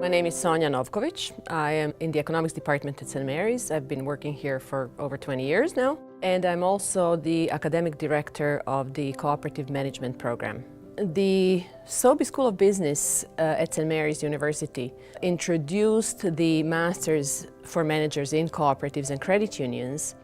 My name is Sonja Novkovic. I am in the economics department at St. Mary's. I've been working here for over 20 years now. And I'm also the academic director of the cooperative management program. The Sobey School of Business at St. Mary's University introduced the Masters for Managers in Cooperatives and Credit Unions.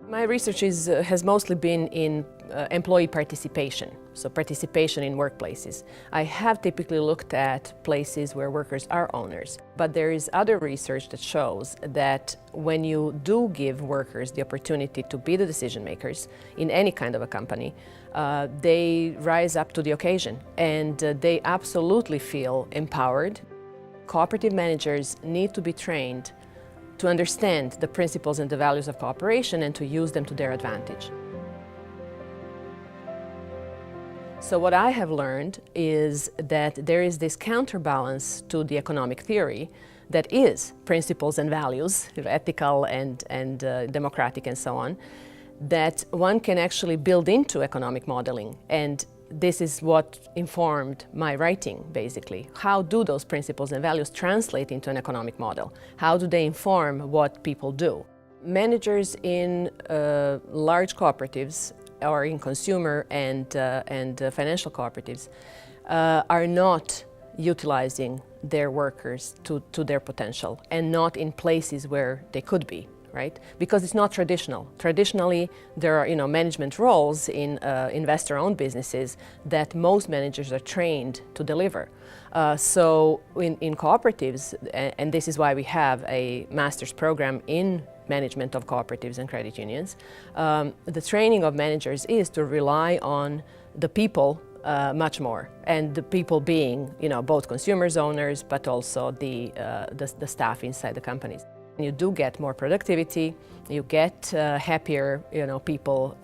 My research has mostly been in employee participation, so participation in workplaces. I have typically looked at places where workers are owners, but there is other research that shows that when you do give workers the opportunity to be the decision makers in any kind of a company, they rise up to the occasion and they absolutely feel empowered. Cooperative managers need to be trained to understand the principles and the values of cooperation and to use them to their advantage. So what I have learned is that there is this counterbalance to the economic theory that is principles and values, ethical and democratic and so on, that one can actually build into economic modeling. And this is what informed my writing, basically. How do those principles and values translate into an economic model? How do they inform what people do? Managers in large cooperatives or in consumer and financial cooperatives are not utilizing their workers to their potential and not in places where they could be. Right? Because it's not traditional. Traditionally, there are management roles in investor-owned businesses that most managers are trained to deliver. So in cooperatives, and this is why we have a master's program in management of cooperatives and credit unions, the training of managers is to rely on the people much more, and the people being both consumers, owners, but also the staff inside the companies. You do get more productivity, you get happier people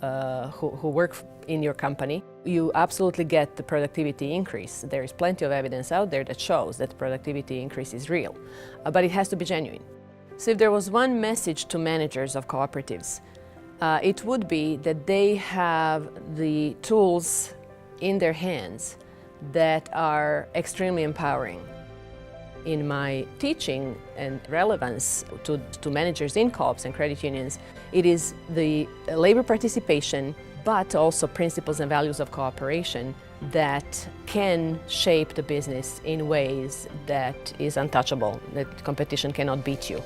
who work in your company. You absolutely get the productivity increase. There is plenty of evidence out there that shows that productivity increase is real, but it has to be genuine. So if there was one message to managers of cooperatives, it would be that they have the tools in their hands that are extremely empowering. In my teaching and relevance to managers in co-ops and credit unions, it is the labor participation, but also principles and values of cooperation that can shape the business in ways that is untouchable, that competition cannot beat you.